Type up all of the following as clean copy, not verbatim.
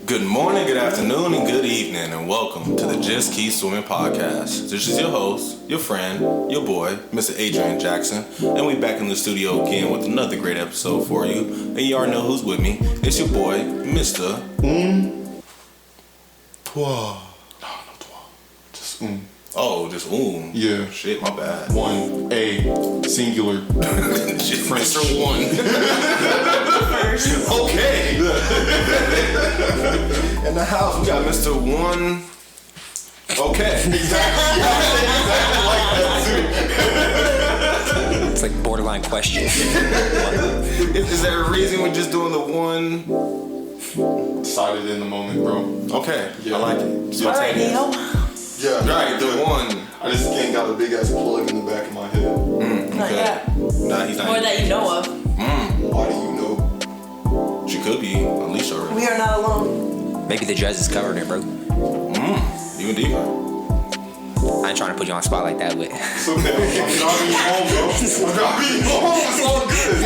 Good morning, good afternoon, and good evening, and welcome to the Just Keep Swimming podcast. This is your host, your friend, your boy, Mr. Adrian Jackson, and we back in the studio again with another great episode for you. And you already know who's with me. It's your boy, Mr. Toi. No, toi. Just Oh, just Yeah. Shit, my bad. One. A. Singular. Mr. One. First. Okay. In the house, we got Mr. One. Okay. Exactly like that too. It's like borderline question. Is there a reason we're just doing the one? Decided in the moment, bro. Okay. Yeah. I like it. Alright, Neil. Yeah. Right, the one. I just can't got a big ass plug in the back of my head. Not yet. Nah, he's not. Or that you know of. Why do you know? She could be unleashed already. We are not alone. Maybe the dress is covering it, bro. Even deeper. I ain't trying to put you on the spot like that, but It's okay. I'm driving you home, bro. I'm driving you home. It's all good.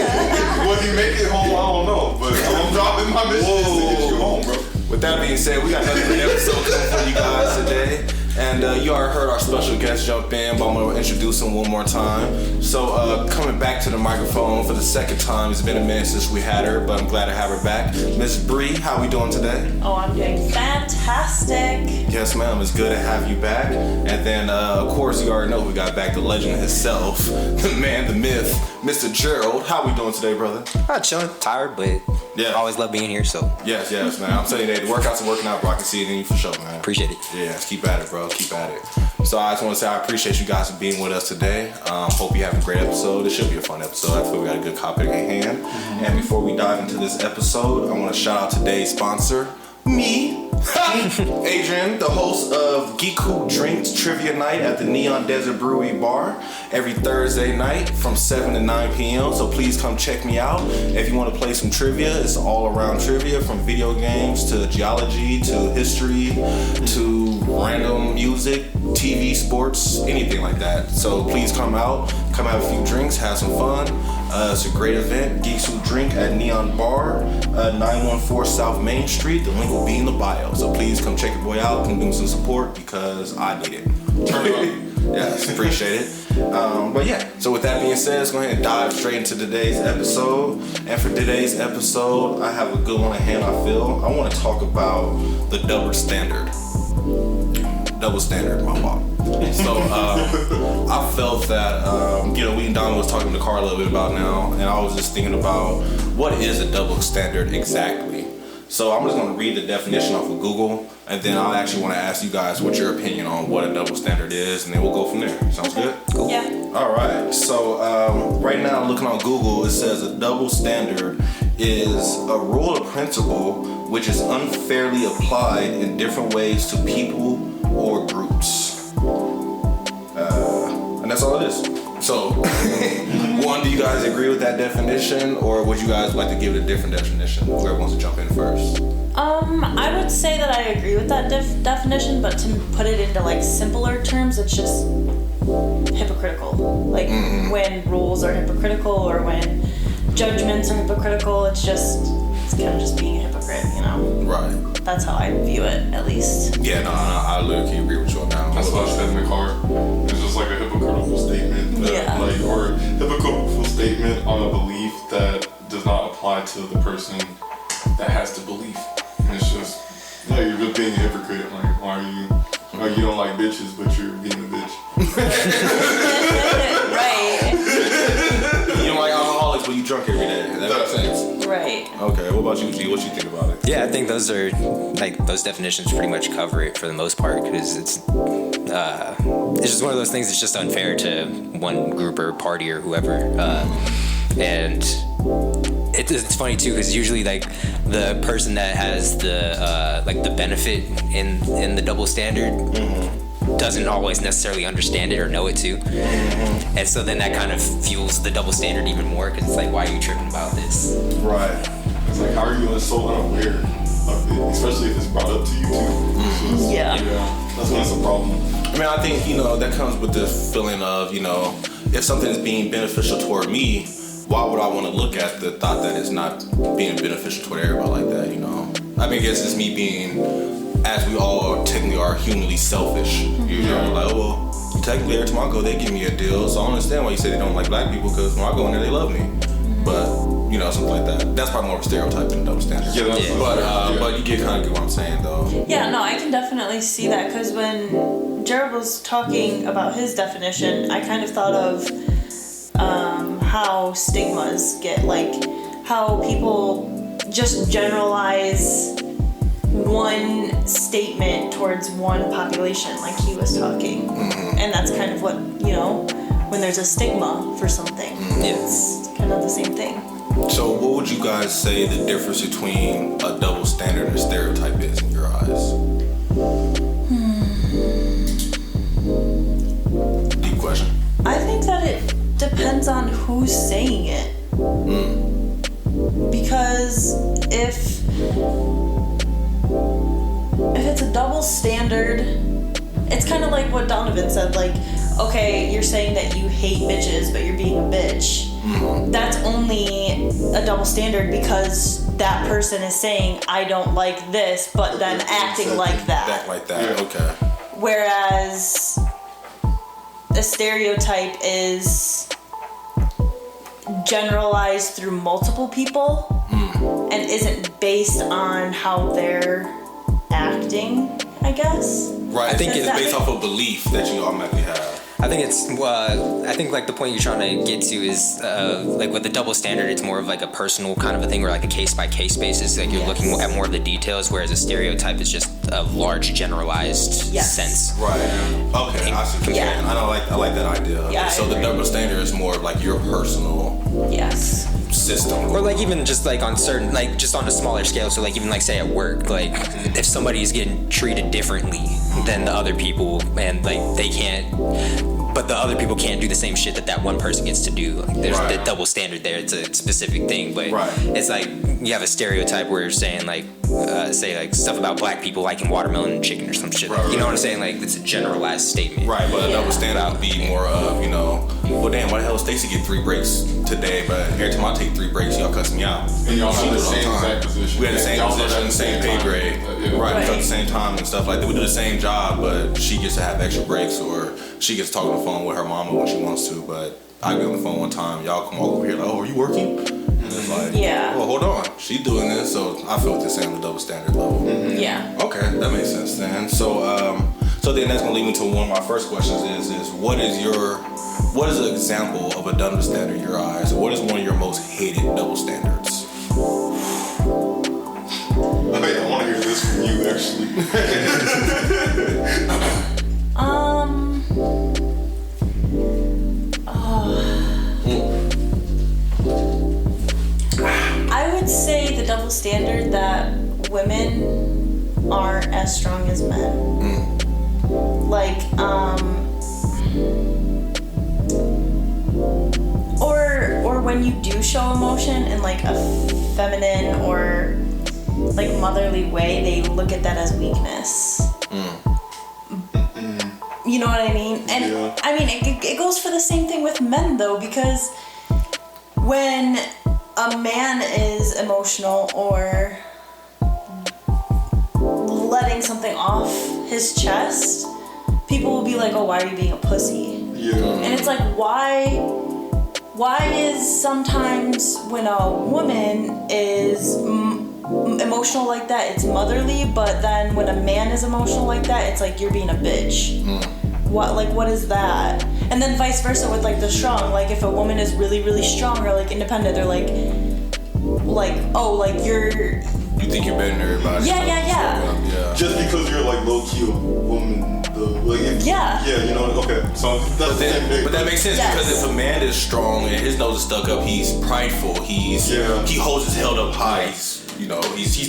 Will he make it home? I don't know. But I'm dropping my mission is to get you home, bro. With that being said, we got another great episode coming for you guys today. And you already heard our special guest jump in, but I'm going to introduce him one more time. So coming back to the microphone for the second time. It's been a minute since we had her, but I'm glad to have her back. Miss Bree, how we doing today? Oh, I'm doing fantastic. Yes, ma'am. It's good to have you back. And then, of course, you already know we got back the legend himself, the man, the myth, Mr. Gerald. How we doing today, brother? I'm chilling, tired, but Yeah. always love being here, so Yes, man. I'm telling you that the workouts are working out, bro. I can see it in you for sure, man. appreciate it. Yes, keep at it, bro. Keep at it. So I just want to say I appreciate you guys for being with us today. Hope you have a great episode. It should be a fun episode. I feel we got a good topic at hand. And before we dive into this episode, I want to shout out today's sponsor, me. Adrian, the host of Geeks Drinks Trivia Night at the Neon Desert Brewery Bar every Thursday night from 7 to 9 p.m. So please come check me out. If you want to play some trivia, it's all around trivia from video games to geology to history to random music, TV, sports, anything like that. So please come out, come have a few drinks, have some fun. It's a great event. Geeks Who Drink at Neon Bar, 914 South Main Street. The link will be in the bio. So please come check your boy out. Come give me some support because I need it. Turn it up. Yes, appreciate it. But yeah, so with that being said, let's go ahead and dive straight into today's episode. And for today's episode, I have a good one at hand, I feel. I want to talk about the double standard. Double standard, my fault. So I felt that, we and Don was talking in the car a little bit about now, and I was just thinking about what is a double standard exactly. So I'm just going to read the definition off of Google, and then I'll actually want to ask you guys what your opinion on what a double standard is, and then we'll go from there. Sounds good? Cool. Yeah. All right. So right now, looking on Google, it says a double standard is a rule or principle which is unfairly applied in different ways to people or groups. And that's all it is. So, one, do you guys agree with that definition, or would you guys like to give it a different definition? Whoever wants to jump in first. I would say that I agree with that definition, but to put it into like simpler terms, it's just hypocritical. Like when rules are hypocritical or when judgments are hypocritical, it's kind of just being a hypocrite, you know? Right. That's how I view it, at least. Yeah, no, I literally agree with you on that. That's what I said in the car. It's just like a hypocritical statement. Or hypocritical statement on a belief that does not apply to the person that has the belief. And it's just, you're just being a hypocrite. Like, why are you don't like bitches, but you're being a bitch. Right. You don't like alcoholics, but you drunk every day. That makes sense. Right. Okay, what about you, G? What you think about it? Yeah, I think those definitions pretty much cover it for the most part, because it's just one of those things that's just unfair to one group or party or whoever. And it's funny too, because usually like the person that has the benefit in the double standard doesn't always necessarily understand it or know it too. And so then that kind of fuels the double standard even more, because it's like, why are you tripping about this? Right. It's like, how are you so unaware of it, especially if it's brought up to you too. Yeah. That's when it's a problem. I mean, I think, that comes with the feeling of, if something is being beneficial toward me, why would I want to look at the thought that it's not being beneficial toward everybody like that, I mean, I guess it's me being, as we all technically are humanly selfish. You know, like, oh, well, technically every time I go, they give me a deal. So I don't understand why you say they don't like black people, because when I go in there, they love me. But, you know, something like that. That's probably more of a stereotype than a double standard. Yeah, but you kind of get what I'm saying, though. Yeah, no, I can definitely see that, because when Gerald was talking about his definition, I kind of thought of how stigmas get, like, how people just generalize one statement towards one population, like he was talking. And that's kind of what, you know, when there's a stigma for something, it's kind of the same thing. So what would you guys say the difference between a double standard and a stereotype is in your eyes? Deep question. I think that it depends on who's saying it. Because if it's a double standard, it's kind of like what Donovan said, like, okay, you're saying that you hate bitches, but you're being a bitch. That's only a double standard because that person is saying, I don't like this, but then acting like that. Act like that, okay. Whereas a stereotype is generalized through multiple people and isn't based on how they're acting, I guess. Right, I think it's based off of belief that you automatically have. I think it's, I think like the point you're trying to get to is like with the double standard, it's more of like a personal kind of a thing, or like a case by case basis. Like you're looking at more of the details, whereas a stereotype is just a large generalized sense. Right. Okay, I see what you're saying. I like that idea. Yeah, so the double standard is more of like your personal system. Or like even just like on certain, like just on a smaller scale. So like even like say at work, like if somebody is getting treated differently than the other people, and like they can't, but the other people can't do the same shit that one person gets to do. Like, there's the double standard there. It's a specific thing, but it's like you have a stereotype where you're saying like, say like stuff about black people liking watermelon and chicken or some shit. You know what I'm saying? Like it's a generalized statement. Right, but a double standard would be more of, you know, well damn, why the hell does Stacey get 3 breaks today, but every time I take 3 breaks, y'all cuss me out. And y'all have the same exact position. We had the same position, same pay grade. Right, we at the same time and stuff like that. We do the same job, but she gets to have extra breaks, or she gets to talk on the phone with her mama when she wants to, but I get on the phone one time, y'all come all over here like, oh, are you working? And it's like, well, hold on, she's doing this, so I feel what they're saying on the double standard level. Okay, that makes sense then. So then that's gonna lead me to one of my first questions is what is an example of a double standard in your eyes? What is one of your most hated double standards? I want to hear this from you, actually. I would say the double standard that women aren't as strong as men. Like, or when you do show emotion in like a feminine or like motherly way, they look at that as weakness. You know what I mean? And I mean, it goes for the same thing with men though, because when a man is emotional or letting something off his chest, people will be like, oh, why are you being a pussy? And it's like, why is sometimes when a woman is emotional like that, it's motherly, but then when a man is emotional like that, it's like you're being a bitch. What is that? And then vice versa with like the strong. Like if a woman is really, really strong or like independent, they're like oh, like you're. You think you're better than everybody? Yeah. Just because you're like low key a woman, though. Like if, you know. Okay, so that's the same thing. But that makes sense because if a man is strong and his nose is stuck up, he's prideful. He holds his head up high. He's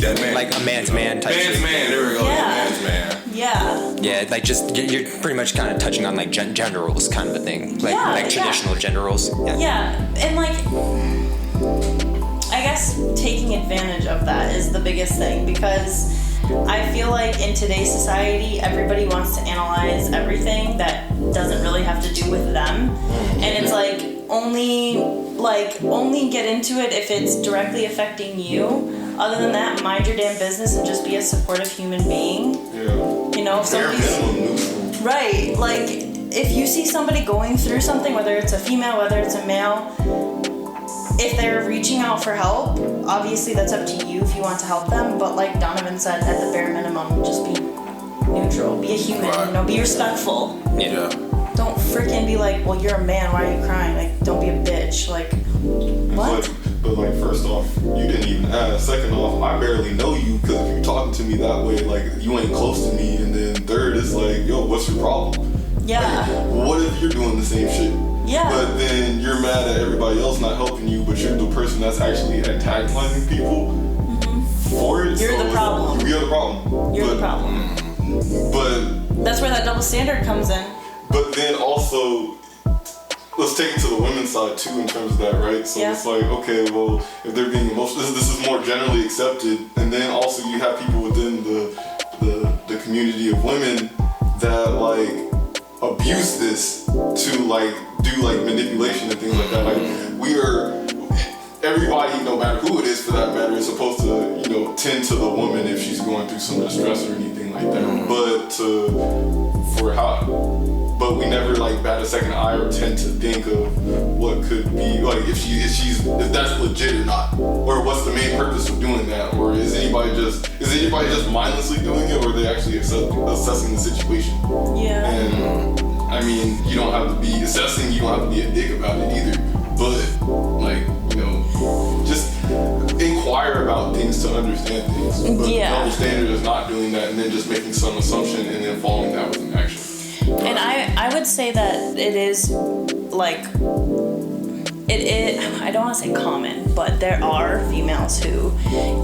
that man. Like a man's man type. Man's man. There we go. Man's man. Yeah, like just you're pretty much kind of touching on like generals kind of a thing, like traditional generals. And like I guess taking advantage of that is the biggest thing, because I feel like in today's society everybody wants to analyze everything that doesn't really have to do with them, and it's like only get into it if it's directly affecting you. Other than that, mind your damn business and just be a supportive human being. Yeah. You know, if somebody's right, like if you see somebody going through something, whether it's a female, whether it's a male, if they're reaching out for help, obviously that's up to you if you want to help them. But like Donovan said, at the bare minimum, just be neutral, be a human, you know, be respectful. Yeah. Don't freaking be like, well, you're a man, why are you crying? Like, don't be a bitch. Like, what? But like, first off, you didn't even ask. Second off, I barely know you, because if you're talking to me that way, like, you ain't close to me. And then third, it's like, yo, what's your problem? Yeah. Like, what if you're doing the same shit? Yeah. But then you're mad at everybody else not helping you, but you're the person that's actually antagonizing people for it. You're the problem. You're the problem. You're the problem. But that's where that double standard comes in. But then also, let's take it to the women's side too in terms of that, right? So it's like, okay, well, if they're being emotional, this is more generally accepted. And then also you have people within the community of women that like abuse this to like do like manipulation and things like that. Like everybody, no matter who it is for that matter, is supposed to, you know, tend to the woman if she's going through some distress or anything like that. But we never like bat a second eye or tend to think of what could be like if that's legit or not, or what's the main purpose of doing that, or is anybody just mindlessly doing it, or are they actually assessing the situation? Yeah. And I mean, you don't have to be assessing, you don't have to be a dick about it either, but like, you know, just inquire about things to understand things. But the double standard is not doing that and then just making some assumption and then following that with an action. And I would say that it is like I don't want to say common, but there are females who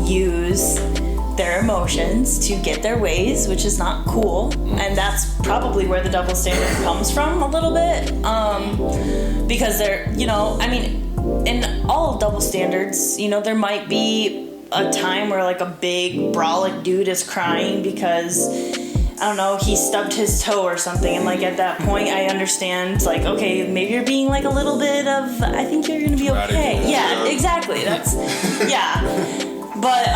use their emotions to get their ways, which is not cool, and that's probably where the double standard comes from a little bit, because they're, you know, I mean, in all double standards, you know, there might be a time where like a big brolic dude is crying because, I don't know, he stubbed his toe or something, and like at that point I understand, like, okay, maybe you're being like a little bit of, I think you're gonna be okay. Yeah, exactly. That's yeah. But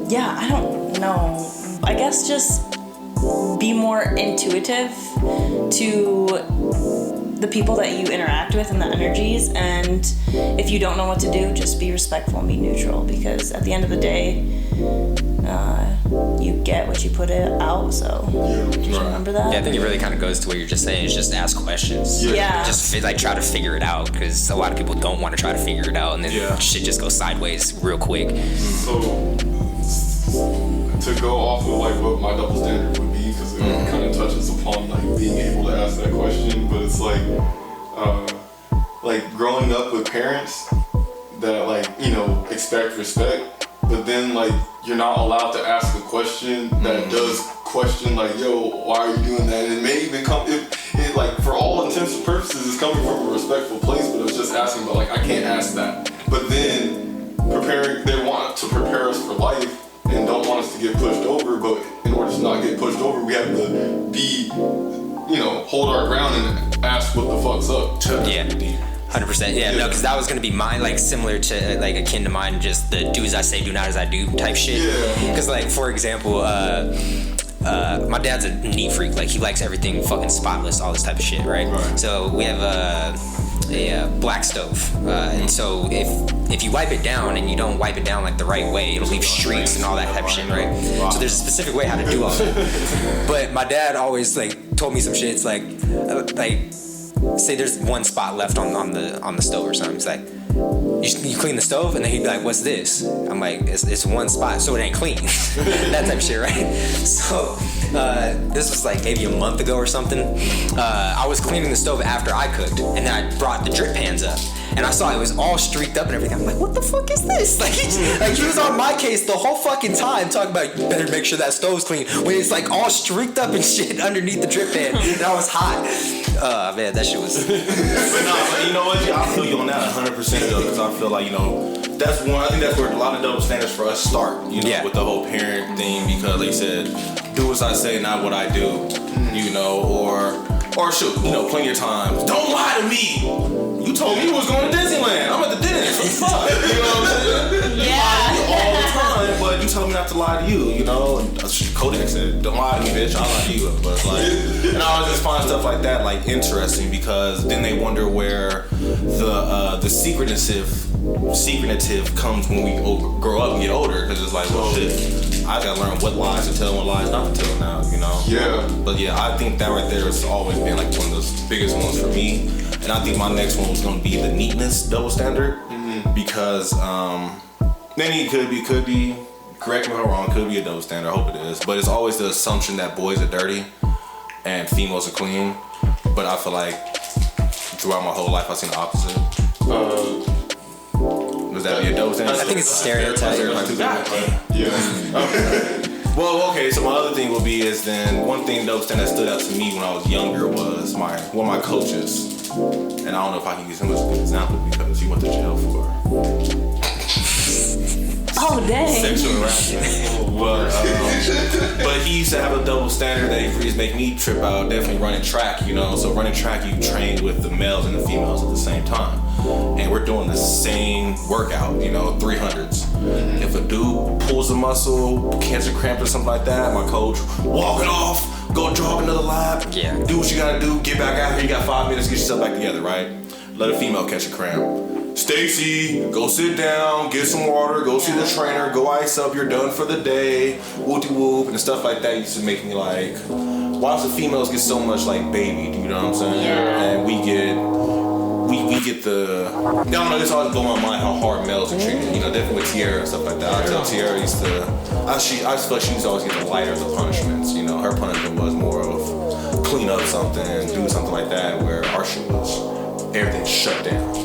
yeah, I don't know. I guess just be more intuitive to the people that you interact with and the energies, and if you don't know what to do, just be respectful and be neutral, because at the end of the day, you get what you put out, so just remember that. Yeah, I think it really kind of goes to what you're just saying, is just ask questions. Yeah. Just try to figure it out, because a lot of people don't want to try to figure it out, and then shit just goes sideways real quick. So, to go off of like what my double standard would be, because it kind of touches upon like being able to ask that question, but it's like growing up with parents that like, you know, expect respect, but then like you're not allowed to ask a question that does question like, yo, why are you doing that? And it may even come, it like for all intents and purposes it's coming from a respectful place, but it's just asking, but like I can't ask that. But then they want to prepare us for life and don't want us to get pushed over, but in order to not get pushed over, we have to be, you know, hold our ground and ask what the fuck's up. Yeah. 100%. Yeah, no, because that was gonna be mine, like similar to like akin to mine, just the do as I say, do not as I do type shit. Because like for example, my dad's a neat freak. Like he likes everything fucking spotless, all this type of shit, right? So we have a black stove, and so if you wipe it down and you don't wipe it down like the right way, it'll leave streaks and all that type of shit, right? So there's a specific way how to do all that. But my dad always like told me some shit. It's like say there's one spot left on the stove or something. It's like, you clean the stove? And then he'd be like, what's this? I'm like, it's one spot, so it ain't clean. That type of shit, right? So this was like maybe a month ago or something. I was cleaning the stove after I cooked, and then I brought the drip pans up, and I saw it was all streaked up and everything. I'm like, what the fuck is this? Like he was on my case the whole fucking time talking about, you better make sure that stove's clean, when it's like all streaked up and shit underneath the drip pan, and I was hot. Man, that shit was... But no, you know what? I feel you on that 100% though, because I feel like, you know, I think that's where a lot of double standards for us start, you know, with the whole parent thing, because like you said, do as I say, not what I do, you know, or Or shoot, plenty of times. Don't lie to me. You told me you was going to Disneyland. I'm at the dentist. What the fuck? You know what I'm saying? Yeah. All the time, but you tell me not to lie to you. Kodak said, "Don't lie to me, bitch. I'll lie to you." But and I always just find stuff like that interesting because then they wonder where the secretive comes when we grow up and get older. Because it's like, well, shit. I gotta learn what lies to tell and what lies not to tell now, Yeah. But yeah, I think that right there has always been like one of the biggest ones for me. And I think my next one was gonna be the neatness double standard. Because then it could be, correct me if I'm wrong, could be a double standard, I hope it is. But it's always the assumption that boys are dirty and females are clean. But I feel like throughout my whole life I've seen the opposite. Does that be a double standard? I think it's a stereotype. Yeah. Well, okay, so my other thing will be is then one thing double standard that stood out to me when I was younger was one of my coaches. And I don't know if I can use him as a good example because he went to jail for Oh, dang. sexual harassment. But he used to have a double standard that he used to make me trip out, definitely running track, So running track, you train with the males and the females at the same time. And we're doing the same workout, 300s. If a dude pulls a muscle, catch a cramp or something like that, my coach, walk it off, go jog another lap, do what you gotta do, get back out here, you got 5 minutes, get yourself back together, right? Let a female catch a cramp. Stacy, go sit down, get some water, go see the trainer, go ice up, you're done for the day, whoop-de-whoop, and stuff like that used to make me like, why does the females get so much like babied, you know what I'm saying? Yeah. And we get the, I don't know, it's always blown my mind how hard males are treated, definitely with Tiara and stuff like that. I tell Tiara I feel like she used to always get the lighter of the punishments, her punishment was more of clean up something, do something like that, where our shit was everything shut down.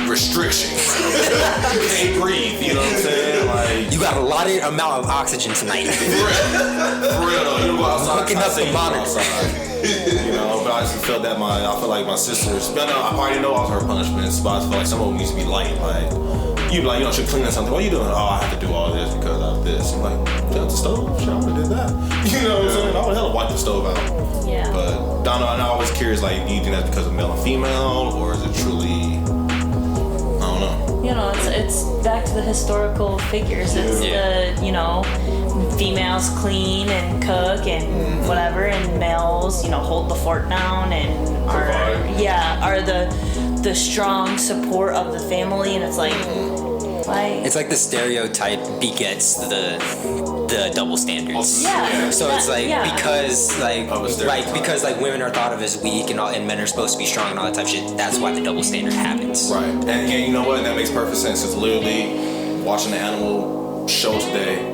Restriction. You can't breathe, you know what I'm saying? Like, you got a lot of amount of oxygen tonight. For real, you go outside. Hooking up the monitor. But I just felt that I feel like my sisters, I already know all her punishments, but I feel like some of them used to be light. Like, you'd be like, should clean up something. What are you doing? Oh, I have to do all this because of this. I'm like, shut the stove. Shut up and did that. You know what I'm saying? I would hell wipe the stove out. Yeah. But I'm always curious, like, do you think that's because of male and female, or is it truly, I don't know. It's back to the historical figures. It's the, females clean and cook and whatever, and males, hold the fort down and are the strong support of the family, and it's like it's like the stereotype begets the double standards. Yeah. So it's like because women are thought of as weak and men are supposed to be strong and all that type of shit. That's why the double standard happens. Right. And you know what? That makes perfect sense. It's literally watching the animal show today.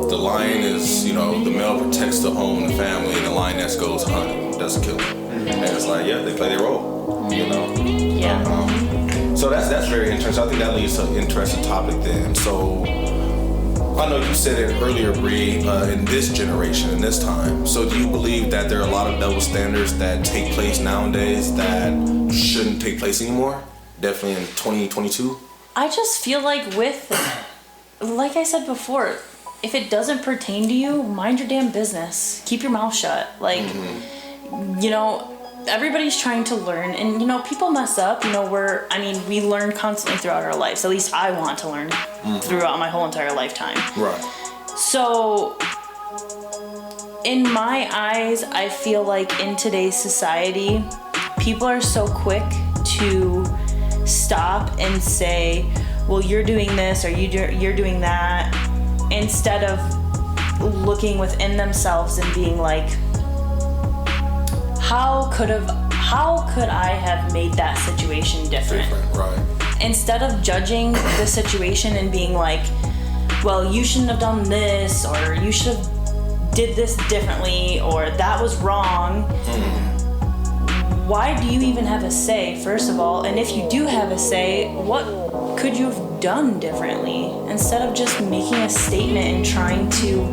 The lion is, the male protects the home and the family, and the lioness goes hunting, doesn't kill them. And it's like, they play their role, Yeah. So that's very interesting. I think that leads to an interesting topic then. So I know you said it earlier, Bree, in this generation, in this time. So do you believe that there are a lot of double standards that take place nowadays that shouldn't take place anymore? Definitely in 2022? I just feel like like I said before, if it doesn't pertain to you, mind your damn business. Keep your mouth shut. Like, everybody's trying to learn, and people mess up. We learn constantly throughout our lives. At least I want to learn throughout my whole entire lifetime. Right. So in my eyes, I feel like in today's society, people are so quick to stop and say, well, you're doing this or you're doing that, instead of looking within themselves and being like, how could I have made that situation different? Right. Instead of judging the situation and being like, well, you shouldn't have done this, or you should have did this differently, or that was wrong. Why do you even have a say, first of all? And if you do have a say, what could you have done differently? Instead of just making a statement and trying to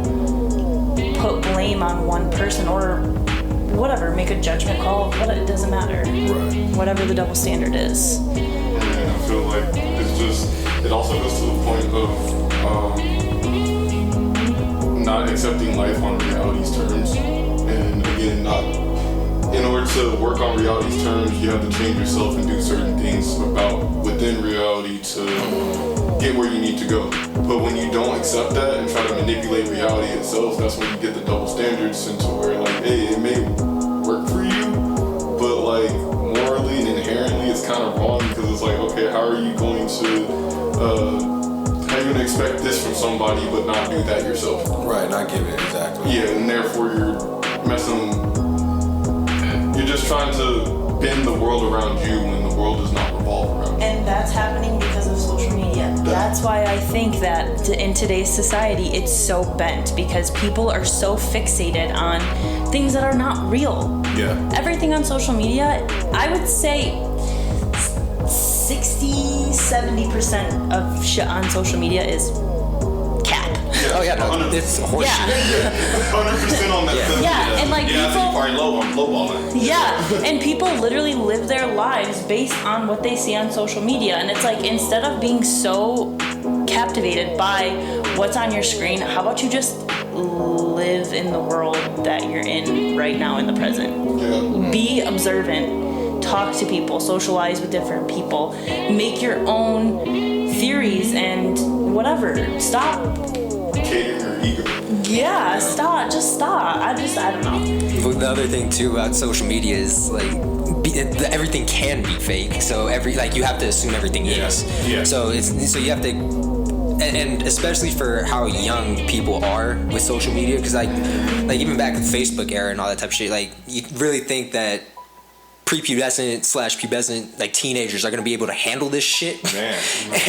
put blame on one person or whatever, make a judgment call, but it doesn't matter. Right. Whatever the double standard is. And I feel like it also goes to the point of not accepting life on reality's terms, and again, in order to work on reality's terms, you have to change yourself and do certain things within reality to get where you need to go. But when you don't accept that and try to manipulate reality itself, that's when you get the double standards into where like, hey, it may work for you, but like morally and inherently it's kind of wrong because it's like, okay, how are you going to expect this from somebody but not do that yourself? Right, not give it, exactly. Yeah, and therefore you're just trying to bend the world around you when the world does not revolve around you. And that's happening because of social media. That's why I think that in today's society it's so bent, because people are so fixated on things that are not real. Yeah. Everything on social media, I would say 60-70% of shit on social media is cap. Yeah. Oh yeah, no, 100%. it's horseshit. Yeah. 100% on that. Yeah, and like Yeah, people. probably lowballing. Yeah, and people literally live their lives based on what they see on social media, and it's like, instead of being so captivated by what's on your screen, how about you just live in the world that you're in right now in the present? Yeah. Be observant, talk to people, socialize with different people, make your own theories and whatever. Stop. Catering your ego. Yeah, stop. Just stop. I don't know. But the other thing too about social media is like everything can be fake. So you have to assume everything is. Yeah. So you have to, and especially for how young people are with social media, because like even back in the Facebook era and all that type of shit, like you really think that prepubescent/pubescent like teenagers are gonna be able to handle this shit, Man.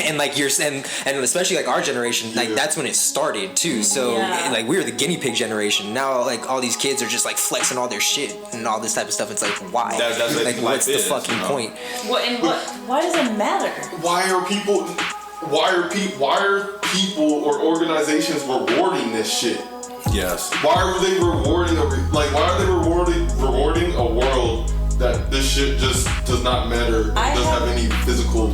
and like and especially like our generation, like that's when it started too. So like we were the guinea pig generation. Now like all these kids are just like flexing all their shit and all this type of stuff. It's like, why? That's like what's the fucking point? Why does it matter? Why are people or organizations rewarding this shit? Yes. Why are they rewarding rewarding a world that this shit just does not matter, doesn't have any physical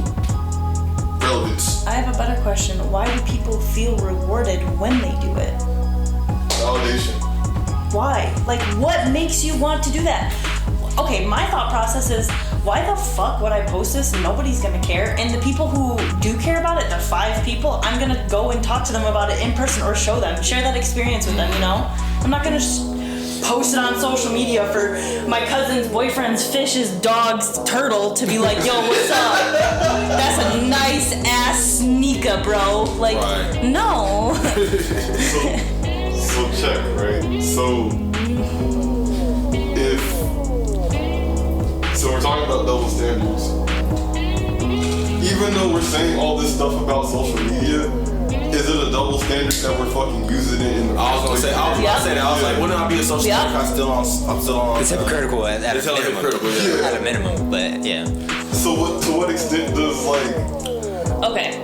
relevance? I have a better question. Why do people feel rewarded when they do it? Validation. Why? Like, what makes you want to do that? Okay, my thought process is, why the fuck would I post this? Nobody's gonna care. And the people who do care about it, the 5 people, I'm gonna go and talk to them about it in person or show them, share that experience with them, you know? I'm not gonna post it on social media for my cousin's boyfriend's fish's dog's turtle to be like, yo, what's up? That's a nice ass sneaker, bro. Like, right. No. So check, right? So we're talking about double standards. Even though we're saying all this stuff about social media, is it a double standard that we're fucking using it in the I was gonna say that. I was like, wouldn't I be a social media? I'm still on. It's hypocritical at a minimum. Hypocritical, yeah. At a minimum, but yeah. So to what extent does Okay.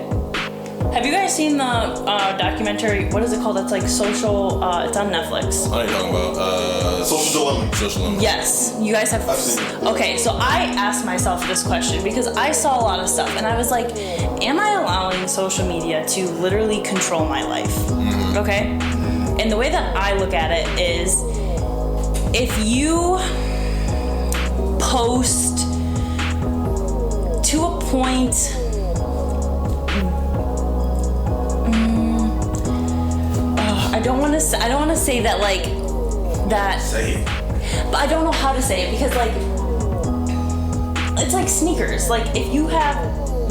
Have you guys seen the documentary? What is it called? It's like social. It's on Netflix. What are you talking about? Social Dilemma. Social Dilemma. Yes, you guys have. I've seen it. Okay, so I asked myself this question because I saw a lot of stuff, and I was like, "Am I allowing social media to literally control my life?" Mm-hmm. Okay, and the way that I look at it is, if you post to a point. I don't want to say that like that. Say it. But I don't know how to say it because like it's like sneakers. Like if you have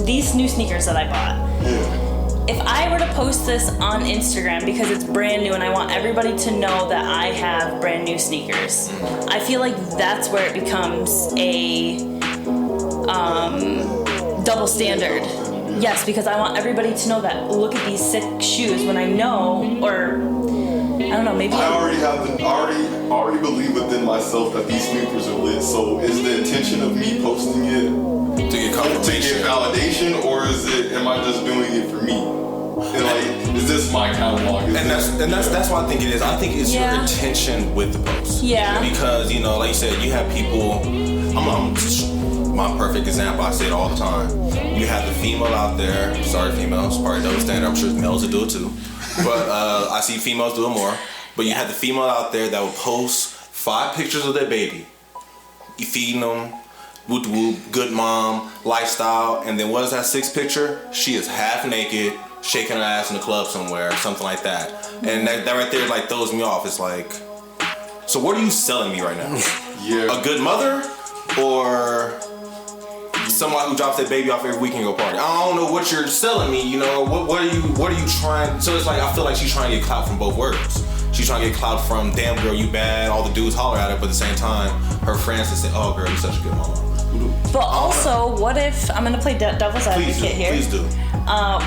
these new sneakers that I bought, if I were to post this on Instagram because it's brand new and I want everybody to know that I have brand new sneakers, I feel like that's where it becomes a double standard. Yes, because I want everybody to know that. Look at these sick shoes when I know, or I don't know, maybe. I already believe within myself that these sneakers are lit. So is the intention of me posting it To get confirmation. to get validation, or am I just doing it for me? And like, is this my catalog? That's what I think it is. I think it's your intention with the post. Yeah. Because like you said, you have people. My perfect example, I say it all the time. You have the female out there. Sorry, females, probably double standard. I'm sure males will do it too. But I see females do it more. But you have the female out there that will post 5 pictures of their baby you feeding them, whoop whoop, good mom, lifestyle, and then what is that sixth picture? She is half naked, shaking her ass in the club somewhere, something like that. And that right there like throws me off. It's like, so what are you selling me right now? Yeah. A good mother or someone who drops their baby off every weekend and go party? I don't know what you're selling me, you know. What are you trying? So it's like I feel like she's trying to get clout from both words. She's trying to get clout from damn girl you bad, all the dudes holler at her, but at the same time her friends just say, oh girl, you're such a good mama. But also, what if, I'm gonna play devil's advocate here. Please do.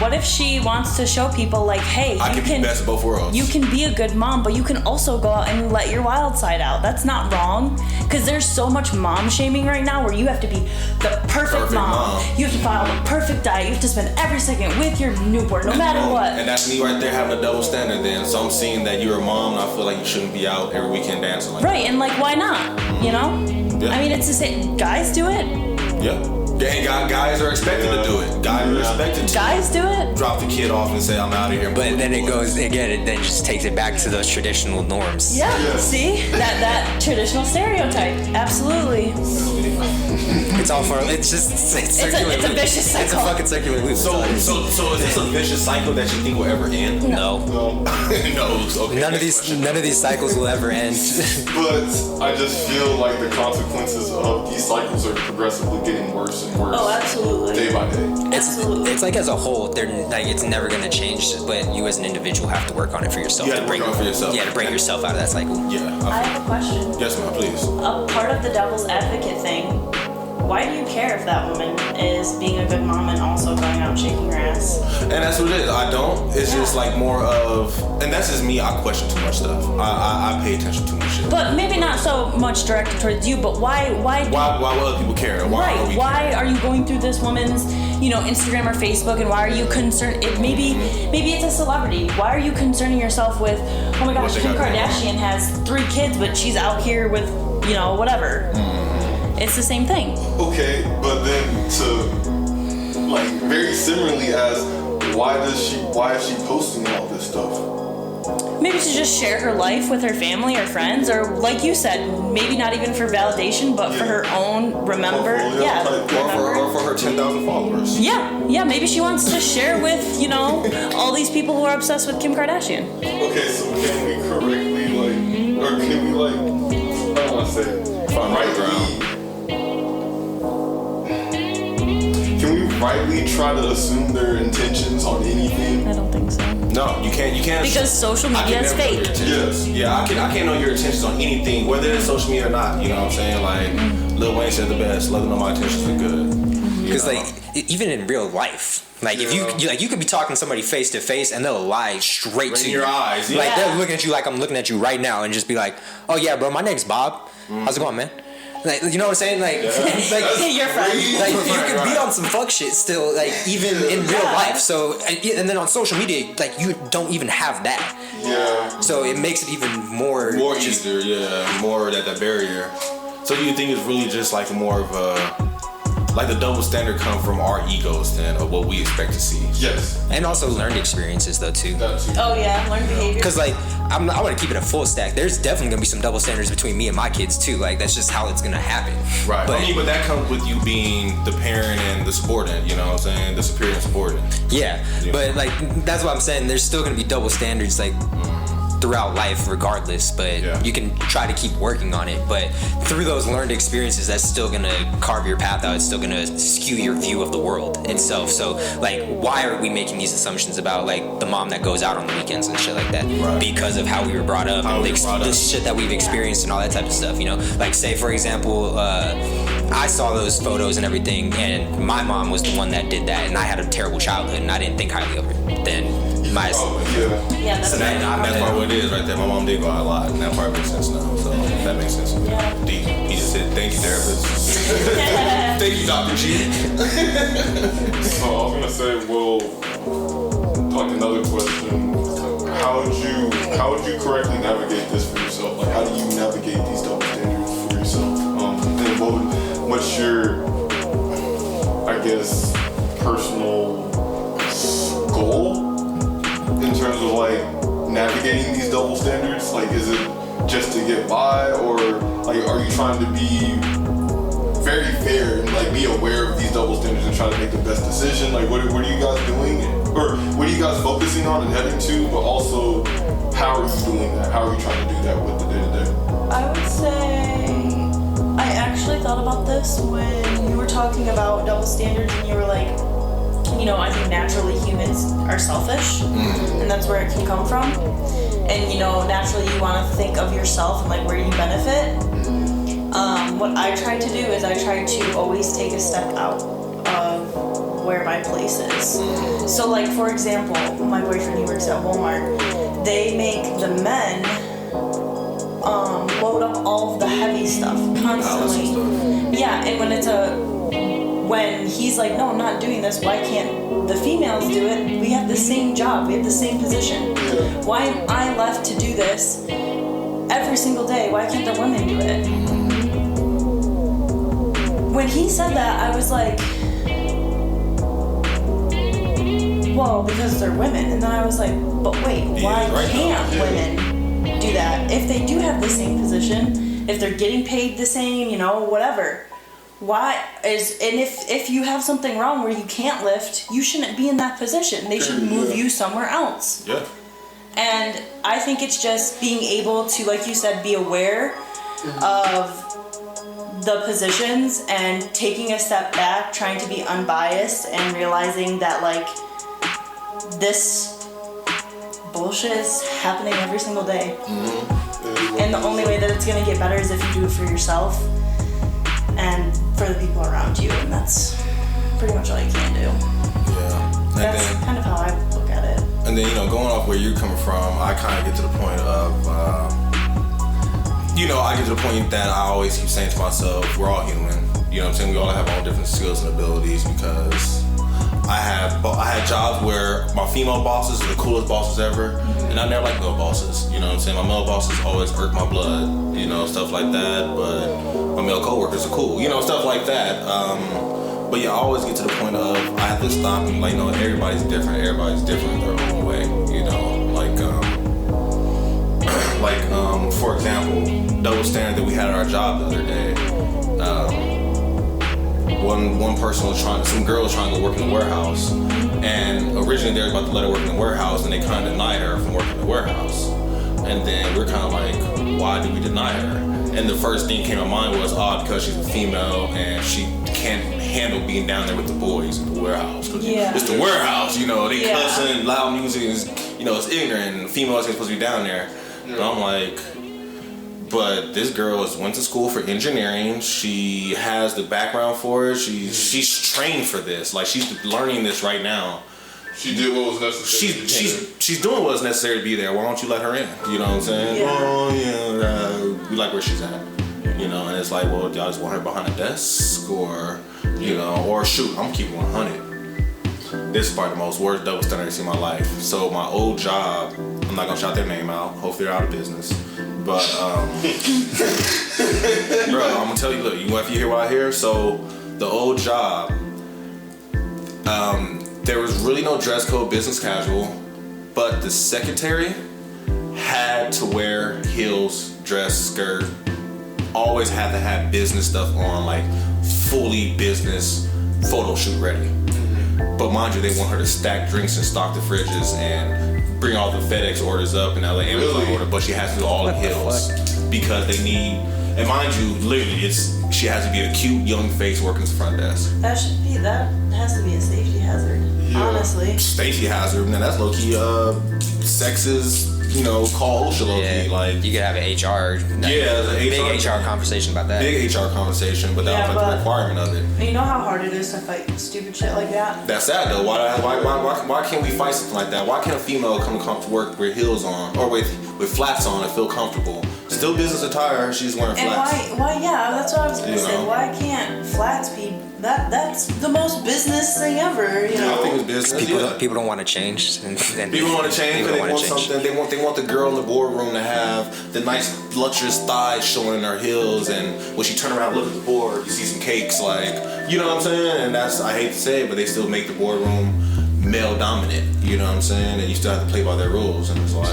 What if she wants to show people like, hey, I can be best of both worlds. You can be a good mom, but you can also go out and let your wild side out. That's not wrong. Because there's so much mom shaming right now where you have to be the perfect mom. You have to follow the perfect diet. You have to spend every second with your newborn, no matter what. And that's me right there having a double standard then. So I'm seeing that you're a mom and I feel like you shouldn't be out every weekend dancing like that. Right, and like, why not? You know? Yeah. I mean, it's the same. Guys do it. Yeah. And guys are expected to do it. Guys are expected to. Guys do it. Drop the kid off and say, I'm out of here. But then it goes again. It then just takes it back to those traditional norms. Yeah. See that traditional stereotype. Absolutely. It's all for. It's circular. It's a vicious cycle. It's a fucking circular loop. So is this a vicious cycle that you think will ever end? No. No. Okay. None of these cycles will ever end. But I just feel like the consequences of these cycles are progressively getting worse and worse. Oh, absolutely. Day by day. Absolutely. It's like as a whole, they're like it's never gonna change. But you as an individual have to work on it for yourself. You have to work on it for yourself. Yeah, to break yourself out of that cycle. Yeah. I have a question. Yes, ma'am, please. A part of the devil's advocate thing. Why do you care if that woman is being a good mom and also going out and shaking her ass? And that's what it is. I don't. It's just like more of, and that's just me. I question too much stuff. I pay attention to too much shit. But maybe not so much directed towards you. But why will other people care? Why are you going through this woman's, Instagram or Facebook, and why are you concerned? Maybe it's a celebrity. Why are you concerning yourself with? Oh my gosh, Kim Kardashian has 3 kids, but she's out here with whatever. It's the same thing. Okay, but then to like very similarly as why is she posting all this stuff? Maybe to just share her life with her family or friends, or like you said, maybe not even for validation, but for her own Or for her 10,000 followers. Yeah, maybe she wants to share with, all these people who are obsessed with Kim Kardashian. Okay, so can we correctly or can we I don't want to say rightly? Can we rightly try to assume their intentions on anything? I don't think so. No, you can't. Because social media is fake. Yes. Yeah, I can't know your intentions on anything, whether it's social media or not. You know what I'm saying? Like Lil Wayne said the best. Let them know my intentions are good. Because even in real life, if you could be talking to somebody face to face and they'll lie straight to your eyes. Yeah. Like they're looking at you like I'm looking at you right now and just be like, oh yeah, bro, my name's Bob. How's it going, man? Like, you know what I'm saying? Like your friend. Like, you can be on some fuck shit still, like, even in real life. So, and then on social media, like, you don't even have that. Yeah. So it makes it even more easier, yeah. More that barrier. So do you think it's really just like more of a, like the double standard come from our egos then of what we expect to see? Yes. And also learned experiences though too. Oh yeah, learned behavior. Because I want to keep it a full stack. There's definitely gonna be some double standards between me and my kids too. Like that's just how it's gonna happen. Right. But that comes with you being the parent and the subordinate. You know what I'm saying? The superior and subordinate. Yeah. But like that's what I'm saying. There's still gonna be double standards like throughout life regardless, but you can try to keep working on it, but through those learned experiences that's still gonna carve your path out. It's still gonna skew your view of the world itself. So like why are we making these assumptions about like the mom that goes out on the weekends and shit like that? Because of how we were brought up and the shit that we've experienced and all that type of stuff, like say for example I saw those photos and everything and my mom was the one that did that and I had a terrible childhood and I didn't think highly of her then. That's probably what it is right there. My mom did go out a lot, and that part makes sense now. So that makes sense. Yeah. D. He just said, "Thank you, therapist." Thank you, Dr. G. So I was gonna say, like another question. How would you correctly navigate this for yourself? Like, how do you navigate these double standards for yourself? And what's your, I guess, personal goal in terms of like navigating these double standards? Like, is it just to get by, or like are you trying to be very fair and like be aware of these double standards and try to make the best decision. Like, what are you guys doing, or what are you guys focusing on and heading to? But also, how are you doing that? How are you trying to do that with the day to day? I would say I actually thought about this when you were talking about double standards, and you were like, you know, I think naturally humans are selfish, and that's where it can come from. And you know, naturally you want to think of yourself and like where you benefit. What I try to do is I try to always take a step out of where my place is. So like, for example, my boyfriend, he works at Walmart. They make the men load up all of the heavy stuff constantly. Yeah, and when he's like, no, I'm not doing this, why can't the females do it? We have the same job, we have the same position. Why am I left to do this every single day? Why can't the women do it? When he said that, I was like, well, because they're women. And then I was like, but wait, why can't women do that? If they do have the same position, if they're getting paid the same, you know, whatever. If you have something wrong where you can't lift, you shouldn't be in that position. They should move you somewhere else. Yeah. And I think it's just being able to, like you said, be aware of the positions and taking a step back, trying to be unbiased and realizing that like this bullshit is happening every single day. And the only way that it's gonna get better is if you do it for yourself and for the people around you, and that's pretty much all you can do. Yeah. That's kind of how I look at it. And then, you know, going off where you're coming from, I kind of get to the point of, I get to the point that I always keep saying to myself, we're all human. You know what I'm saying? We all have our own different skills and abilities, because I had jobs where my female bosses are the coolest bosses ever, and I never liked male bosses. You know what I'm saying? My male bosses always irk my blood, you know, stuff like that, but my male coworkers are cool, you know, stuff like that. But yeah, I always get to the point of I have to stop and like, everybody's different in their own way, you know, for example, double standard that we had at our job the other day. One person some girl was trying to go work in the warehouse, and originally they were about to let her work in the warehouse, and they kind of denied her from working in the warehouse. And then we're kind of like, why did we deny her? And the first thing that came to mind was, because she's a female and she can't handle being down there with the boys in the warehouse. Cause it's the warehouse, you know, they cussing, loud music, is, you know, it's ignorant, and females ain't supposed to be down there. But I'm like, but this girl went to school for engineering. She has the background for it. She's trained for this. Like, she's learning this right now. She did what was necessary. She's doing what's necessary to be there. Why don't you let her in? You know what I'm saying? Yeah. Oh yeah, we like where she's at. You know, and it's like, well, y'all just want her behind a desk, or you know, or shoot, I'm keeping 100. This is probably the most worst double standard I've seen in my life. So my old job, I'm not gonna shout their name out. Hopefully they're out of business. But bro, I'm gonna tell you, look, if you hear what I hear, so the old job, there was really no dress code, business casual, but the secretary had to wear heels, dress, skirt, always had to have business stuff on, like fully business photo shoot ready. But mind you, they want her to stack drinks and stock the fridges and bring all the FedEx orders up and LA Amazon order, but she has to do all in heels because they need, and mind you, literally, she has to be a cute young face working the front desk. That has to be a safety hazard, honestly. Safety hazard, man, that's low key sexist, you know, call OSHA low key. Like, you could have an HR, big HR conversation about that. Big HR conversation, but that was like the requirement of it. You know how hard it is to fight stupid shit like that? That's sad though. Why can't we fight something like that? Why can't a female come to work with heels on or with flats on and feel comfortable? Still business attire, she's wearing flats. And why? Yeah, that's what I was gonna say. Why can't flats be? That's the most business thing ever. You know. I think it's business. People don't want to change. People want to change because they want something. They want the girl in the boardroom to have the nice luxurious thighs showing in her heels, and when she turn around and look at the board, you see some cakes. Like, you know what I'm saying? And that's, I hate to say it, but they still make the boardroom male dominant. You know what I'm saying? And you still have to play by their rules. And it's like,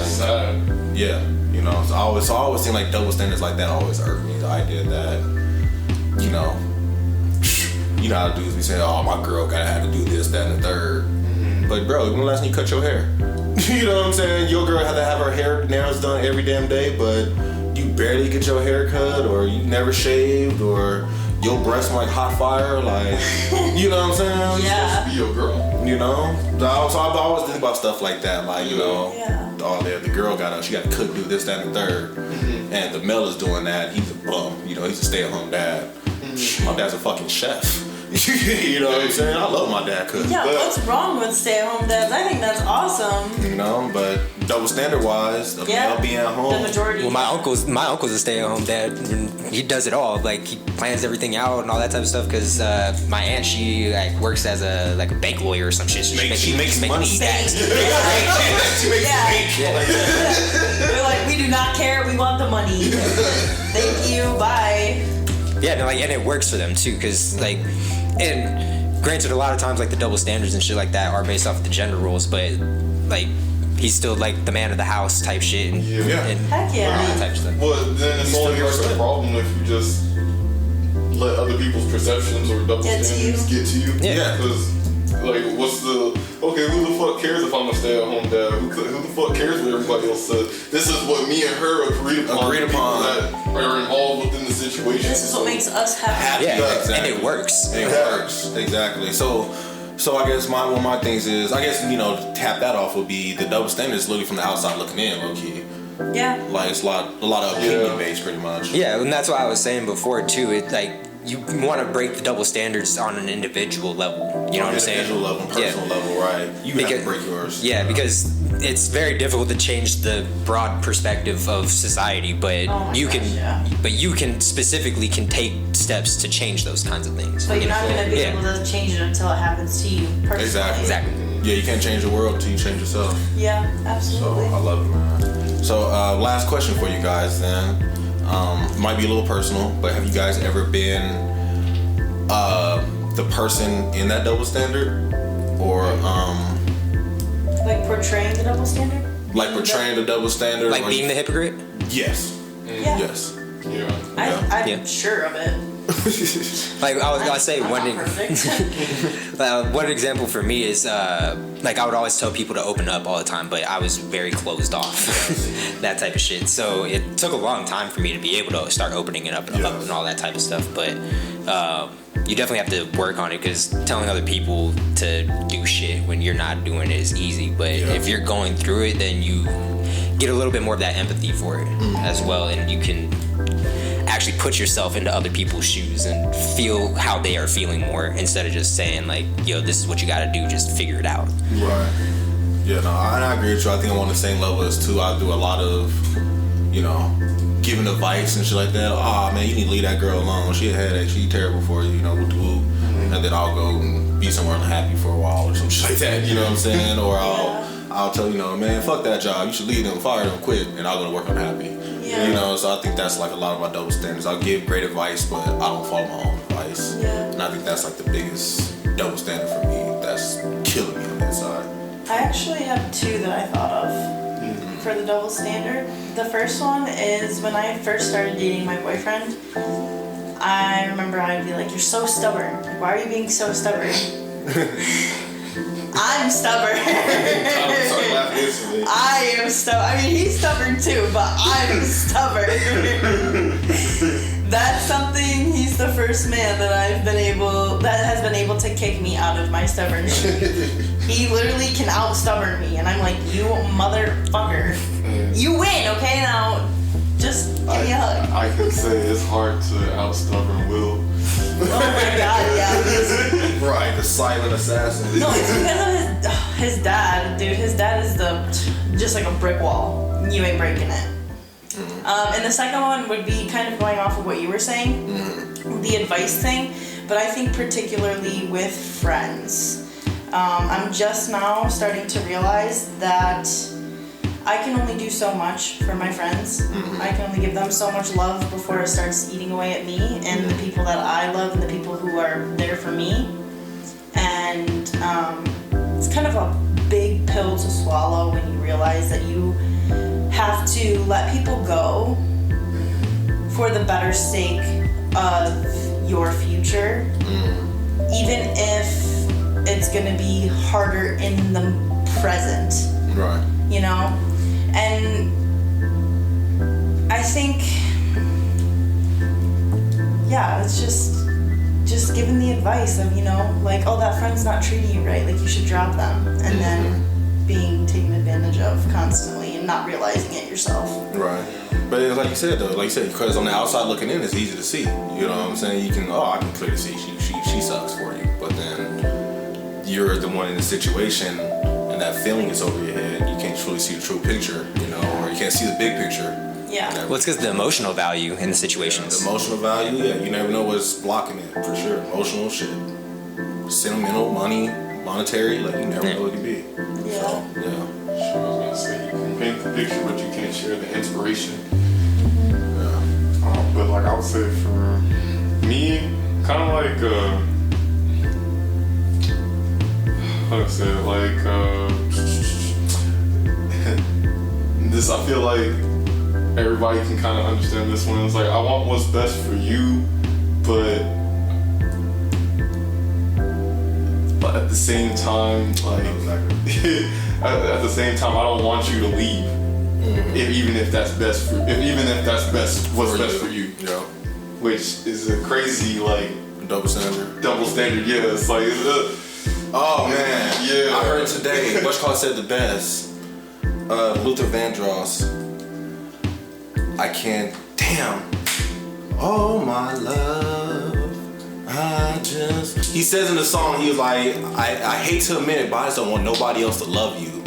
yeah, you know. So I always think like double standards like that always irk me. The idea that, you know, you know how dudes be saying, oh, my girl gotta have to do this, that, and the third. But bro, when last time you cut your hair? You know what I'm saying? Your girl had to have her hair nails done every damn day, but you barely get your hair cut, or you never shaved, or your breasts like hot fire, like, you know what I'm saying? Yeah. Be your girl. You know? So I always think about stuff like that, like, you know, oh, the girl she got to cook, do this, that, and the third. And the male is doing that, he's a bum, you know, he's a stay-at-home dad. My dad's a fucking chef. You know what I'm saying? I love my dad cooking. Yeah, what's wrong with stay-at-home dads? I think that's awesome. You know, but double standard wise, the male being at home. The majority. Well, my uncle's a stay-at-home dad. And he does it all. Like, he plans everything out and all that type of stuff. Because my aunt, she like works as a bank lawyer or some shit. So she makes money. She makes They're like, we do not care. We want the money. Thank you. Bye. Yeah, no, like, and it works for them too. Because like, and granted, a lot of times like the double standards and shit like that are based off of the gender roles, but like, he's still like the man of the house type shit and, and heck yeah. all that type of stuff. Well, then it's only like a problem if you just let other people's perceptions or double standards get to you. Yeah. Because, like, who the fuck cares if I'm a stay-at-home dad? Who the fuck cares what everybody else says? This is what me and her agreed upon. That are involved within the situation. This is what makes us happy. Yeah, exactly. And it works. It works, exactly. So I guess one of my things is, I guess, you know, tap that off would be the double standards literally from the outside looking in, low key. Yeah. Like, it's a lot of opinion based, pretty much. Yeah, and that's what I was saying before too. It like, you want to break the double standards on an individual level. You know what I'm saying? Individual level, personal level, right? You have to break yours. Yeah, because it's very difficult to change the broad perspective of society, but you can specifically take steps to change those kinds of things. But you're not going to be able to change it until it happens to you personally. Exactly. Yeah, you can't change the world until you change yourself. Yeah, absolutely. So I love it, man. So last question for you guys then. Might be a little personal, but have you guys ever been the person in that double standard, or like portraying the double standard? Like portraying the double standard, like being the hypocrite? Yes. Yeah. Yes. Yeah. I'm sure of it. Like I was gonna say, one example for me is like I would always tell people to open up all the time, but I was very closed off, that type of shit. So it took a long time for me to be able to start opening it up and all that type of stuff. But you definitely have to work on it, because telling other people to do shit when you're not doing it is easy. But if you're going through it, then you get a little bit more of that empathy for it as well, and you can actually put yourself into other people's shoes and feel how they are feeling more, instead of just saying like, yo, this is what you gotta do, just figure it out. Right. Yeah, no, I agree with you. I think I'm on the same level as too. I do a lot of, you know, giving advice and shit like that. Oh man, you need to leave that girl alone. She a headache. She terrible for you, you know, whoop whoop. And then I'll go and be somewhere unhappy for a while or some shit like that, you know what I'm saying? Or I'll tell, you know, man, fuck that job. You should leave them, fire them, quit, and I'll go to work unhappy. Yeah. You know, so I think that's like a lot of my double standards. I'll give great advice, but I don't follow my own advice. Yeah. And I think that's like the biggest double standard for me that's killing me on the inside. I actually have two that I thought of for the double standard. The first one is when I first started dating my boyfriend. I remember I'd be like, you're so stubborn. Like, why are you being so stubborn? I'm stubborn. I am stubborn. I mean, he's stubborn too, but I'm stubborn. That's something. He's the first man that has been able to kick me out of my stubbornness. He literally can out-stubborn me, and I'm like, you motherfucker. You win, okay? Now, just give me a hug. I can say it's hard to out-stubborn Will. Oh my god, yeah. Right, the silent assassin. No, it's because of his dad, dude. His dad is just like a brick wall. You ain't breaking it. And the second one would be kind of going off of what you were saying, the advice thing, but I think particularly with friends. I'm just now starting to realize that I can only do so much for my friends. I can only give them so much love before it starts eating away at me and the people that I love and the people who are there for me. And it's kind of a big pill to swallow when you realize that you have to let people go for the better sake of your future. even if it's gonna be harder in the present. Right. You know? And I think, yeah, it's just giving the advice of, you know, like, oh, that friend's not treating you right, like, you should drop them. And then being taken advantage of constantly and not realizing it yourself. Right. But it's like you said, though, because on the outside looking in, it's easy to see. You know what I'm saying? You can, I can clearly see she sucks for you. But then you're the one in the situation and that feeling is over your head. You can't truly see the true picture, you know, or you can't see the big picture. Yeah. Well, it's because the emotional value in the situations. The emotional value, yeah, you never know what's blocking it, for sure. Emotional shit. Sentimental, money, monetary, like, you never know what it could be. Yeah. So, yeah. Sure, I was gonna say, you can paint the picture, but you can't share the inspiration. Yeah. But like I would say for me, kind of like, how do I say it? Like, this, I feel like everybody can kind of understand this one. It's like, I want what's best for you, but at the same time, like, at the same time, I don't want you to leave. Even if that's best what's best for you. Yeah. Which is a crazy, like, Double standard. Yeah. It's like, Oh man, yeah. I heard today, Bushcall said the best. Luther Vandross. I can't, damn. Oh my love, he says in the song, he was like, I hate to admit it, but I just don't want nobody else to love you.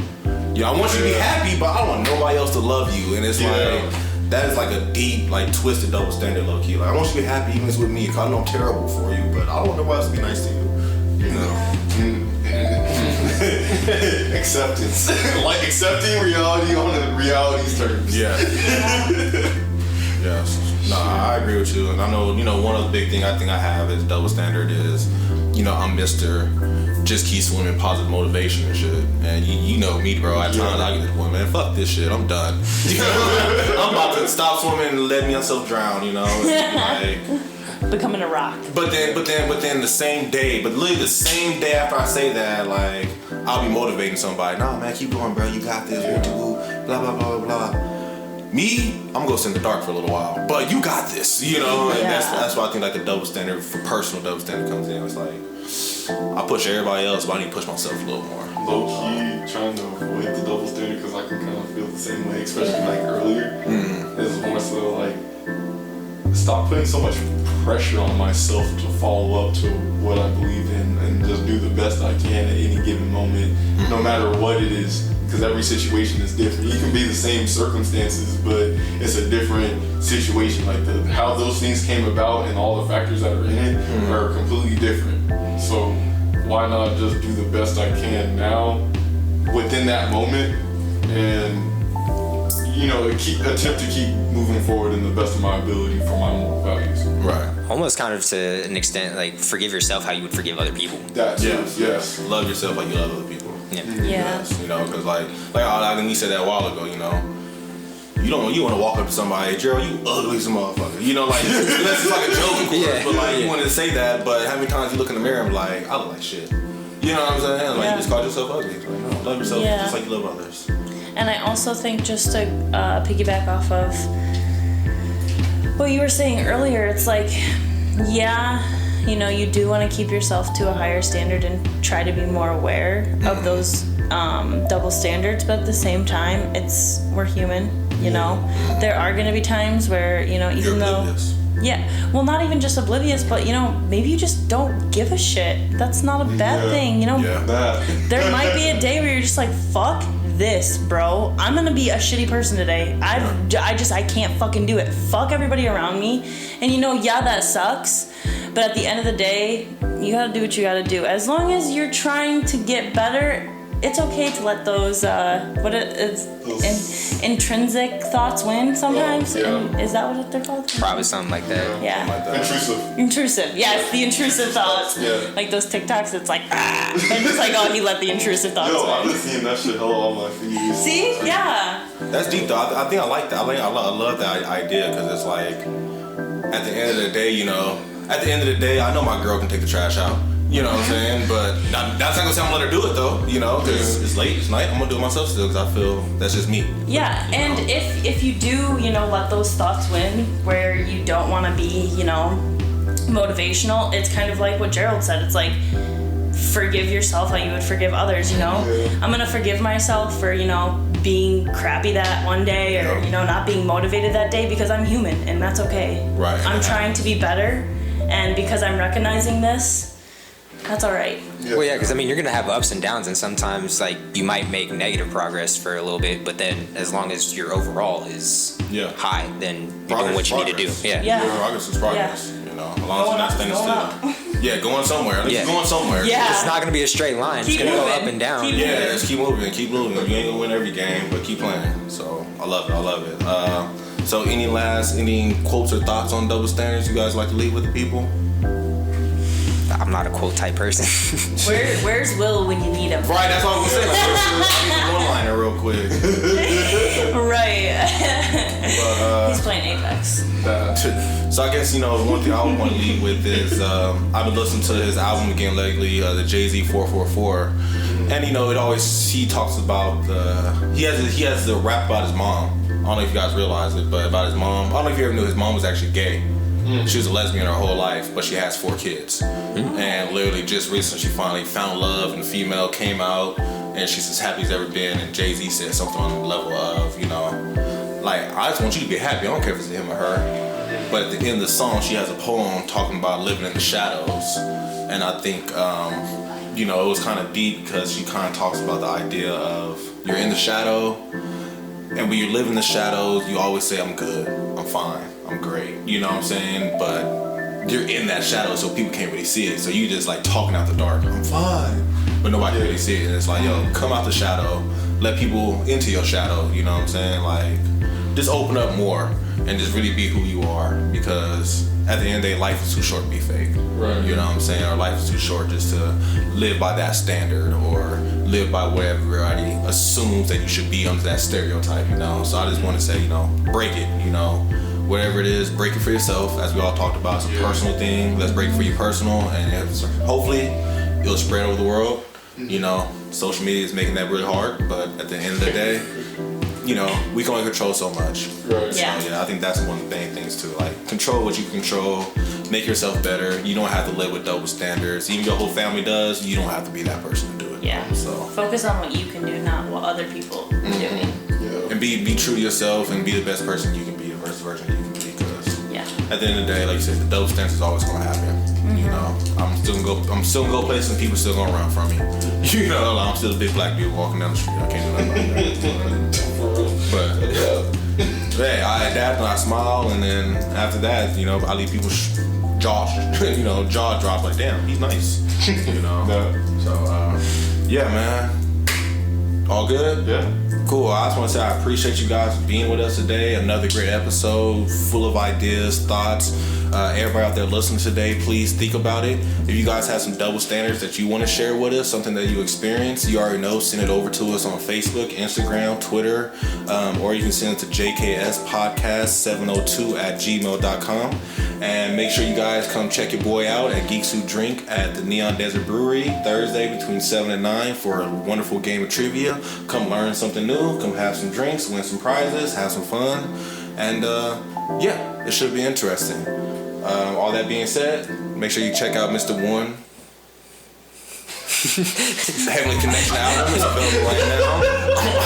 Yeah, I want you to be happy, but I don't want nobody else to love you. And it's like, that is like a deep, like, twisted double standard, low key. Like, I want you to be happy even with me, because I know I'm terrible for you, but I don't want nobody else to be nice to you. You know? Acceptance. Like, accepting reality on the reality's terms. Yeah. Yes. No, I agree with you. And I know, you know, one of the big things I think I have is double standard is, you know, I'm Mr. Just keep swimming, positive motivation and shit. And you know me, bro. At times I get to the point, man, fuck this shit. I'm done. You know? I'm about to stop swimming and let myself drown, you know? Like, Becoming a rock. But then the same day, but literally the same day after I say that, like, I'll be motivating somebody. Nah, man, keep going, bro. You got this. Blah, blah, blah, blah, blah. Me, I'm gonna go sit in the dark for a little while. But you got this, you know? And that's why I think, like, the double standard, for personal double standard comes in. It's like, I push everybody else, but I need to push myself a little more. Low key, trying to avoid the double standard, because I can kind of feel the same way, especially like earlier. It's more so like, stop putting so much pressure on myself to follow up to what I believe in and just do the best I can at any given moment, no matter what it is, because every situation is different. You can be the same circumstances, but it's a different situation. Like how those things came about and all the factors that are in it are completely different. So why not just do the best I can now within that moment and, you know, attempt to keep moving forward in the best of my ability for my moral values. Right. Almost kind of to an extent, like, forgive yourself how you would forgive other people. Yes. Love yourself like you love other people. Yeah. Yes, you know, because like I think he said that a while ago, you know, you want to walk up to somebody, Gerald, you ugly as a motherfucker. You know, like, that's just like a joke, of course, but like, you wanted to say that, but how many times you look in the mirror and be like, I look like shit. You know what I'm saying? Like, you just called yourself ugly. Like, no, love yourself just like you love others. And I also think, just to piggyback off of what you were saying earlier, it's like, you know, you do want to keep yourself to a higher standard and try to be more aware of those double standards, but at the same time, we're human, you know? There are going to be times where, you know, even though... well, not even just oblivious, but, you know, maybe you just don't give a shit. That's not a bad thing, you know? There might be a day where you're just like, fuck this, bro. I'm gonna be a shitty person today. I can't fucking do it. Fuck everybody around me. And, you know, that sucks. But at the end of the day, you gotta do what you gotta do. As long as you're trying to get better, it's okay to let those intrinsic thoughts win sometimes. Is that what they're called? Probably something like that. Yeah. Intrusive. Yeah, it's the intrusive thoughts. Like those TikToks, it's like, and it's like, oh, he let the intrusive thoughts win. I've been seeing that shit hella on my feed. See? Yeah. That's deep though. I think I like that. I love that idea, because it's like, at the end of the day, you know, I know my girl can take the trash out. You know what I'm saying? But that's not gonna say I'm gonna let her do it though. You know, because it's late, it's night. I'm gonna do it myself still because I feel that's just me. Yeah, and if you do, let those thoughts win, where you don't want to be, motivational. It's kind of like what Gerald said. It's like, forgive yourself how you would forgive others. I'm gonna forgive myself for being crappy that one day, or not being motivated that day, because I'm human and that's okay. Right. I'm trying to be better, and because I'm recognizing this, that's all right. Well, yeah, because you're gonna have ups and downs, and sometimes you might make negative progress for a little bit, but then as long as your overall is high, then you're doing what you need to do. Yeah. Progress is progress. As long as you're not standing still. Yeah, going somewhere. At least going somewhere. Yeah. It's not gonna be a straight line. It's gonna go up and down. Just keep moving. Keep moving. You ain't gonna win every game, but keep playing. So I love it. So any quotes or thoughts on double standards you guys like to leave with the people? I'm not a quote type person. Where's Will when you need him? Right, that's what I was saying. I need one liner real quick. Right. But, he's playing Apex. So I guess one thing I would want to lead with is I've been listening to his album again lately, the Jay-Z 444, and he talks about he has the rap about his mom. I don't know if you guys realize it, but about his mom. I don't know if you ever knew his mom was actually gay. She was a lesbian her whole life, but she has 4 kids. And literally just recently she finally found love, and the female came out, and she's as happy as ever been. And Jay-Z said something on the level of, I just want you to be happy. I don't care if it's him or her. But at the end of the song, she has a poem talking about living in the shadows. And I think, it was kind of deep because she kind of talks about the idea of you're in the shadow, and when you live in the shadows, you always say, I'm good, I'm fine, I'm great. You know what I'm saying? But you're in that shadow, so people can't really see it. So you just talking out the dark, I'm fine. But nobody can really see it. And it's like, come out the shadow, let people into your shadow, you know what I'm saying? Just open up more and just really be who you are, because at the end of the day, life is too short to be fake. Right. You know what I'm saying? Or life is too short just to live by that standard or live by whatever everybody assumes that you should be under that stereotype, So I just want to say, break it, whatever it is, break it for yourself. As we all talked about, it's a personal thing. Let's break it for you personal, and hopefully it'll spread over the world. Social media is making that really hard, but at the end of the day, we can only control so much. Right. So I think that's one of the main things too. Control what you control, make yourself better. You don't have to live with double standards. Even your whole family does. You don't have to be that person to do it. Yeah. So focus on what you can do, not what other people are doing. Yeah. And be true to yourself and be the best person you can be, the best version you can be. Because at the end of the day, like you said, the double standards is always gonna happen. I'm still gonna go places and people still gonna run from me. I'm still a big black dude walking down the street. I can't do nothing like that. But I adapt and I smile, and then after that, I leave people jaw drop like, damn, he's nice. So man, all good. Yeah. Cool. I just want to say I appreciate you guys being with us today. Another great episode full of ideas, thoughts. Everybody out there listening today, please think about it. If you guys have some double standards that you want to share with us, something that you experienced, you already know, send it over to us on Facebook, Instagram, Twitter, or you can send it to jkspodcast702@gmail.com. And make sure you guys come check your boy out at Geeks Who Drink at the Neon Desert Brewery Thursday between 7 and 9 for a wonderful game of trivia. Come learn something new, come have some drinks, win some prizes, have some fun, and it should be interesting. All that being said, make sure you check out Mr. One. Heavenly Connection album is available right now on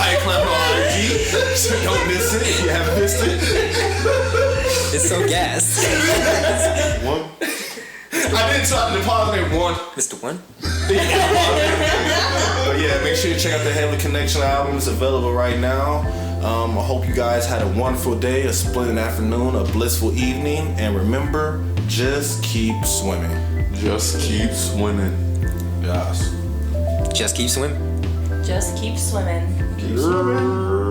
iCloud on IG. So don't miss it if you haven't missed it. It's so gas. One. I didn't try to pause there. One. Mr. One? But make sure you check out the Heavenly Connection album. It's available right now. I hope you guys had a wonderful day, a splendid afternoon, a blissful evening, and remember, just keep swimming. Just keep swimming. Yes. Just keep swimming. Just keep swimming. Keep swimming.